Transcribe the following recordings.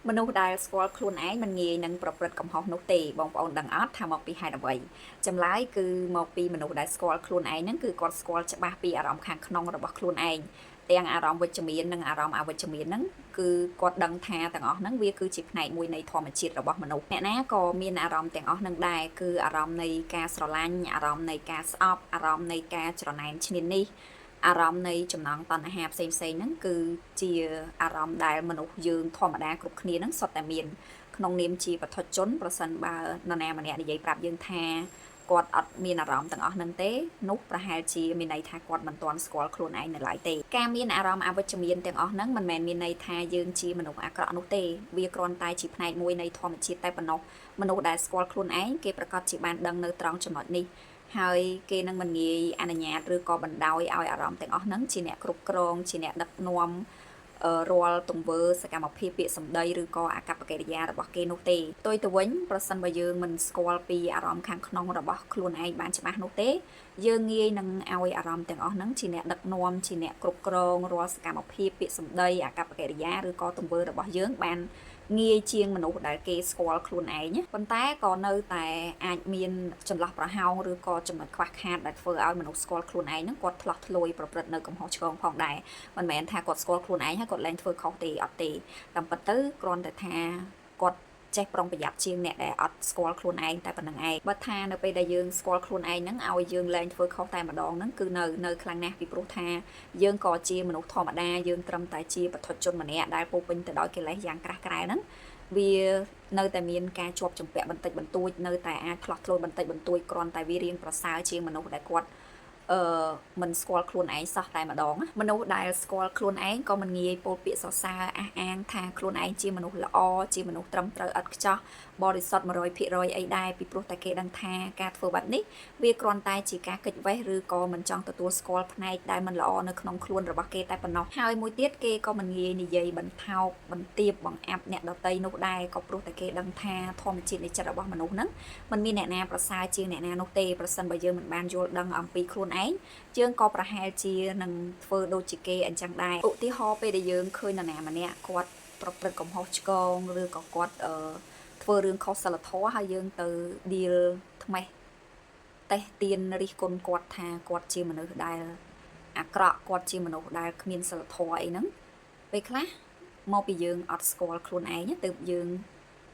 មនុស្សដែលស្គាល់ខ្លួនឯងមិនងាយនឹងប្រព្រឹត្តកំហុសនោះទេបងប្អូនដឹងអត់ថាមកពីហេតុអ្វីចម្លើយគឺមកពីមនុស្សដែលស្គាល់ខ្លួនឯងហ្នឹងគឺគាត់ស្គាល់ច្បាស់ពីអារម្មណ៍ខាងក្នុងរបស់ខ្លួនឯងទាំងអារម្មណ៍វិជ្ជមាននិងអារម្មណ៍អវិជ្ជមានហ្នឹងគឺគាត់ដឹងថាទាំងអស់ហ្នឹងវាគឺជាផ្នែកមួយនៃធម្មជាតិរបស់មនុស្សអ្នកណាក៏មានអារម្មណ៍ទាំងអស់ហ្នឹងដែរគឺអារម្មណ៍នៃការស្រឡាញ់អារម្មណ៍នៃការស្អប់អារម្មណ៍នៃការច្រណែនឈ្នានីសអារម្មណ៍នៃចំណងតណ្ហាផ្សេងៗហ្នឹងគឺជាអារម្មណ៍ដែលមនុស្សយើងធម្មតាគ្រប់គ្នាហ្នឹងសុទ្ធតែមានក្នុងនាមជាបឋិជនប្រសិនបើនរណាម្នាក់និយាយប្រាប់យើងថាគាត់អត់មានអារម្មណ៍ទាំងអស់ហ្នឹងទេនោះប្រហែលជាមានន័យថាគាត់មិនទាន់ស្គាល់ខ្លួនឯងនៅឡើយទេការមានអារម្មណ៍អវិជ្ជមានទាំងអស់ហ្នឹងមិនមែនមានន័យថាយើងជាមនុស្សអាក្រក់នោះទេវាគ្រាន់តែជាផ្នែកមួយនៃធម្មជាតិតែប៉ុណ្ណោះមនុស្សដែលស្គាល់ខ្លួនឯងគេប្រកាសជាបានដឹងនៅត្រង់ចំណុចនេះហើយគេនឹងមិនងាយអនុញ្ញាតឬក៏បណ្ដោយឲ្យអារម្មណ៍ទាំងអស់ហ្នឹងជាអ្នកគ្រប់គ្រងជាអ្នកដឹកនាំរាល់ទង្វើសកម្មភាពពាក្យសម្ដីឬក៏អាកប្បកិរិយារបស់គេនោះទេផ្ទុយទៅវិញប្រសិនបើយើងមិនស្គាល់ពីអារម្មណ៍ខាងក្នុងរបស់ខ្លួនឯងបានច្បាស់នោះទេយើងងាយនឹងឲ្យអារម្មណ៍ទាំងអស់ហ្នឹងជាអ្នកដឹកនាំជាអ្នកគ្រប់គ្រងរាល់សកម្មភាពពាក្យសម្ដីអាកប្បកិរិយាឬក៏ទង្វើរបស់យើងបានងាយជាងមនុស្សដែលគេស្គាល់ខ្លួនឯងប៉ុន្តែក៏នៅតែអាចមានចន្លោះប្រហោងឬក៏ចំណុចខ្វះខាតដែលធ្វើឲ្យមនុស្សស្គាល់ខ្លួនឯងហ្នឹងគាត់ឆ្លោះធ្លួយប្រព្រឹត្តនៅកំហុសឆ្គងផងដែរមិនមែនថាគាត់ស្គាល់ខ្លួនឯងហើយគាត់លែងធ្វើខុសទេអត់ទេតាមពិតទៅគ្រាន់តែថាគាត់ចេះប្រុងប្រយ័ត្នជាងអ្នកដែលអត់ស្គាល់ខ្លួនឯងតែប៉ុណ្្នឹងឯងបើថានៅពេលដែលយើងស្គាល់ខ្លួនឯងហ្នឹងឲ្យយើងលែងធ្វើខុសតែម្ដងហ្នឹងគឺនៅខ្លាំងណាស់ពីព្រោះថាយើងក៏ជាមនុស្សធម្មតាយើងត្រឹមតែជាបឋិជនម្នាក់ដែលពោពេញទៅដោយកិលេសយ៉ាងក្រាស់ក្រែលហ្នឹងវានៅតែមានការជាប់ជំពាក់បន្តិចបន្តួចនៅតែអាចឆ្លោះធ្លួយបន្តិចបន្តួចគ្រាន់តែវារៀងប្រសើរជាងមនុស្សដែលគាត់មិនស្គាល់ខ្លួនឯងសោះតែម្ដងមនុស្សដែលស្គាល់ខ្លួនឯងក៏មិនងាយពោលពាក្យសរសើរអះអាងថាខ្លួនឯងជាមនុស្សល្អជាមនុស្សត្រឹមត្រូវឥតខ្ចោះបរិសុទ្ធ 100% អីដែរពីព្រោះតែគេដឹងថាការធ្វើបែបនេះវាគ្រាន់តែជាការកិច្ចវេះឬក៏មិនចង់ទទួលស្គាល់ផ្នែកដែលមិនល្អនៅក្នុងខ្លួនរបស់គេតែប៉ុណ្ណោះហើយមួយទៀតគេក៏មិនងាយនិយាយបន្ថោកបន្ទាបបង្អាប់អ្នកដទៃនោះដែរក៏ព្រោះតែគេដឹងថាធម្មជាតិនៃចិត្តរបស់មនុស្សហ្នឹងមិនមានអ្នកណាប្រសើរជាងអ្នកណានោះទេប្រសិនបើយើងមិនបានយល់ដឹងអំពីខ្លួនឯងយើងក៏ប្រហែលជានឹងធ្វើដូចជាគេអញ្ចឹងដែរឧទាហរណ៍ពេលដែលយើងឃើញនរណាម្នាក់គាត់ប្រព្រឹត្តកំហុសឆ្គងឬក៏គាត់ធ្វើរឿងខុសសិលធម៌ហើយយើងទៅ deal ថ្មេះតេះទៀនរិះគន់គាត់ថាគាត់ជាមនុស្សដែលអាក្រក់គាត់ជាមនុស្សដែលគ្មានសិលធម៌អីហ្នឹងពេលខ្លះមកពីយើងអត់ស្គាល់ខ្លួនឯងទើបយើង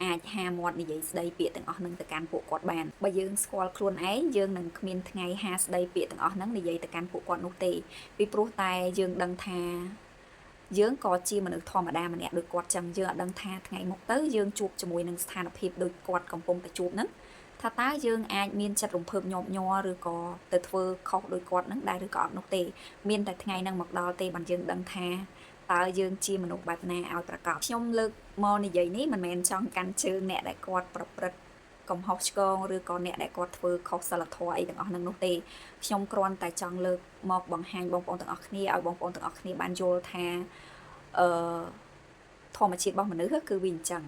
អាចហាមាត់និយាយស្ដីពាក្យទាំងអស់ហ្នឹងទៅកាន់ពួកគាត់បានបើយើងស្គាល់ខ្លួនឯងយើងនឹងគ្មានថ្ងៃហាស្ដីពាក្យទាំងអស់ហ្នឹងនិយាយទៅកាន់ពួកគាត់នោះទេពីព្រោះតែយើងដឹងថាយើងក៏ជាមនុស្សធម្មតាម្នាក់ដូចគាត់ចឹងយើងអត់ដឹងថាថ្ងៃមុខទៅយើងជួបជាមួយនឹងស្ថានភាពដូចគាត់កំពុងតែជួបហ្នឹងថាតើយើងអាចមានចិត្តរំភើបញាប់ញ័រឬក៏ទៅធ្វើខុសដូចគាត់ហ្នឹងដែរឬក៏អត់នោះទេមានតែថ្ងៃហ្នឹងមកដល់ទេបានយើងដឹងថាតើយើងជាមនុស្សបែបណាឲ្យប្រកបខ្ញុំលើកមកនិយាយនេះមិនមែនចង់កាន់ជើងអ្នកដែលគាត់ប្រព្រឹត្តកំហុសឆ្គងឬក៏អ្នកដែលគាត់ធ្វើខុសសិលធម៌អីទាំងអស់ហ្នឹងនោះទេខ្ញុំគ្រាន់តែចង់លើកមកបង្ហាញបងប្អូនទាំងអស់គ្នាឲ្យបងប្អូនទាំងអស់គ្នាបានយល់ថាធម្មជាតិរបស់មនុស្សគឺវាអញ្ចឹង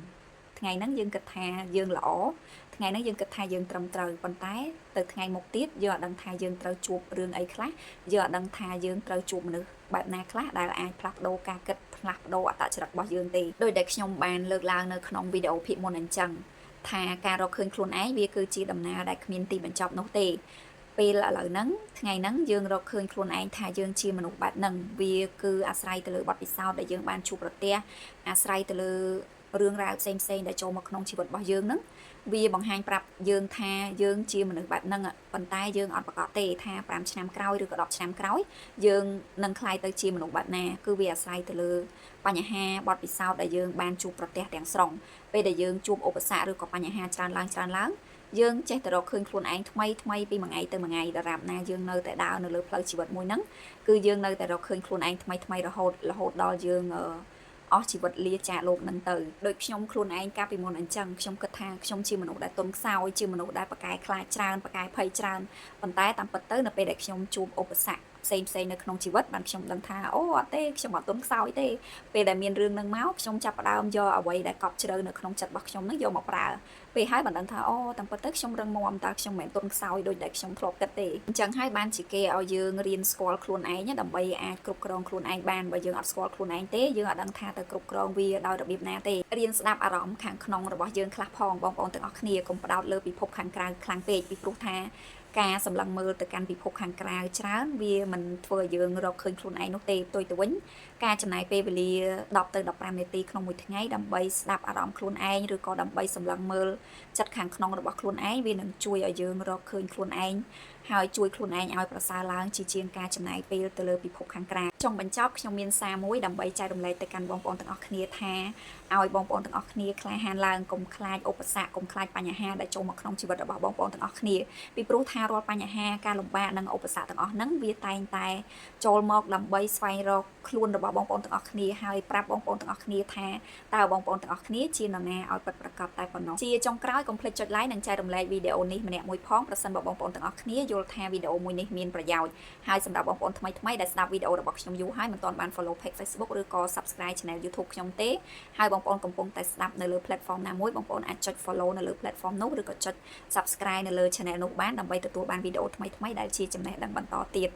ថ្ងៃហ្នឹងយើងគិតថាយើងល្អថ្ងៃហ្នឹងយើងគិតថាយើងត្រឹមត្រូវប៉ុន្តែទៅថ្ងៃមុខទៀតយើងអត់ដឹងថាយើងត្រូវជួបរឿងអីខ្លះយើងអត់ដឹងថាយើងត្រូវជួបមនុស្សបែបណាខ្លះដែលអាចផ្លាស់ប្ដូរការគិតផ្លាស់ប្ដូរអត្តចរិតរបស់យើងទេដោយដែលខ្ញុំបានលើកឡើងនៅក្នុងវីដេអូភាគមុនអញ្ចឹងថាការរកឃើញខ្លួនឯងវាគឺជាដំណើរដែលគ្មានទីបញ្ចប់នោះទេពេលឥឡូវហ្នឹងថ្ងៃហ្នឹងយើងរកឃើញខ្លួនឯងថាយើងជាមនុស្សបែបហ្នឹងវាគឺអាស្រ័យទៅលើបទពិសោធន៍ដែលយើងបានជួបប្រទះអាស្រ័យទៅលើរឿងរ៉ាវផ្សេងៗដែលចូលមកក្នុងជីវិតរបស់យើងហ្នឹងវាបង្ហាញប្រាប់យើងថាយើងជាមនុស្សបែបហ្នឹងប៉ុន្តែយើងអត់ប្រកាសទេថា5ឆ្នាំក្រោយឬក៏10ឆ្នាំក្រោយយើងនឹងក្លាយទៅជាមនុស្សបែបណាគឺវាអាស្រ័យទៅលើបញ្ហាបទពិសោធន៍ដែលយើងបានជួបប្រទះទាំងស្រុងពេលដែលយើងជួបឧបសគ្គឬក៏បញ្ហាច្រើនឡើងយើងចេះតែរកឃើញខ្លួនឯងថ្មីពីមួយថ្ងៃទៅមួយថ្ងៃដរាបណាយើងនៅតែដើរនៅលើផ្លូវជីវិតមួយហ្នឹងគឺយើងនៅតែរកឃើញខ្លួនឯងថ្មីរហូតដល់យើងអស់ជីវិតលាចាកលោកនឹងទៅដូចខ្ញុំខ្លួនឯងកាលពីមុនអញ្ចឹងខ្ញុំគិតថាខ្ញុំជាមនុស្សដែលទន់ខ្សោយជាមនុស្សដែលប្រកែកខ្លាចច្រើនប្រកែកភ័យច្រើនប៉ុន្តែតាមពិតទៅនៅពេលដែលខ្ញុំជួបឧបសគ្គ ផ្សេងៗនៅក្នុងជីវិតបានខ្ញុំដឹងថាអូអត់ទេខ្ញុំអត់ទន់ខ្សោយទេពេលដែលមានរឿងនឹងមកខ្ញុំចាប់ផ្ដើមយកអ្វីដែលកប់ជ្រៅនៅក្នុងចិត្តរបស់ខ្ញុំនឹងយកមកប្រើពេលហើយបានដឹងថាអូតាមពិតទៅខ្ញុំរឹងមាំតើខ្ញុំមិនមែនទន់ខ្សោយដូចដែលខ្ញុំធ្លាប់គិតទេអញ្ចឹងហើយបានជាគេឲ្យយើងរៀនស្គាល់ខ្លួនឯងដើម្បីអាចគ្រប់គ្រងខ្លួនឯងបានបើយើងអត់ស្គាល់ខ្លួនឯងទេយើងអត់ដឹងថាទៅគ្រប់គ្រងវាដោយរបៀបណាទេរៀនស្ដាប់អារម្មណ៍ខាងក្នុងរបស់យើងខ្លះផងបងប្អូនទាំងអស់គ្នាកុំផ្ដោតលើពិភពខាងក្រៅខ្លាំងពេកពីព្រោះថាការសម្លឹងមើលទៅកាន់ពិភពខាងក្រៅច្រើនវាមិនធ្វើឲ្យយើងរកឃើញខ្លួនឯងនោះទេផ្ទុយទៅវិញការចំណាយពេលវេលា10ទៅ15នាទីក្នុងមួយថ្ងៃដើម្បីស្ដាប់អារម្មណ៍ខ្លួនឯងឬក៏ដើម្បីសម្លឹងមើលចិត្តខាងក្នុងរបស់ខ្លួនឯងវានឹងជួយឲ្យយើងរកឃើញខ្លួនឯងហើយជួយខ្លួនឯងឲ្យប្រសើរឡើងជាជាងការចំណាយពេលទៅលើពិភពខាងក្រៅចុងបញ្ចប់ខ្ញុំមានសារមួយដើម្បីចែករំលែកទៅកាន់បងប្អូនទាំងអស់គ្នាថាឲ្យបងប្អូនទាំងអស់គ្នាក្លាហានឡើងកុំខ្លាចឧបសគ្គកុំខ្លាចបញ្ហាដែលចូលមកក្នុងជីវិតរបស់បងប្អូនទាំងអស់គ្នាពីព្រោះថារាល់បញ្ហាការលំបាកនិងឧបសគ្គទាំងអស់ហ្នឹងវាតែងតែចូលមកដើម្បីស្វែងរកខ្លួនរបស់បងប្អូនទាំងអស់គ្នាហើយប្រាប់បងប្អូនទាំងអស់គ្នាថាតើបងប្អូនទាំងអស់គ្នាជានរណាឲ្យពិតប្រាកដតែប៉ុណ្ណោះជាចុងក្រោយកុំភ្លេចចុច like និងចែករំលែកវីដេអូនេះម្នាក់មួយផងប្រសិនបើបងប្អូនទាំងអស់គ្នាយល់ថាវីដេអូមួយនេះមានប្រយោជន៍ហើយសម្រាប់បងប្អូនថ្មីៗដែលស្ដាប់វីដេអូរបស់ខ្ញុំយូរហើយមិនទាន់បាន follow page Facebook ឬក៏ subscribe channel YouTube ខ្ញុំទេហើយបងប្អូនកំពុងតែស្ដាប់នៅលើ platform ណាមួយបងប្អូនអាចចុច follow នៅលើ platform នោះឬក៏ចុច subscribe នៅលើ channel នោះបានដើម្បីទទួលបានវីដេអូថ្មីៗដែលជាចំណេះដឹងបន្តទៀត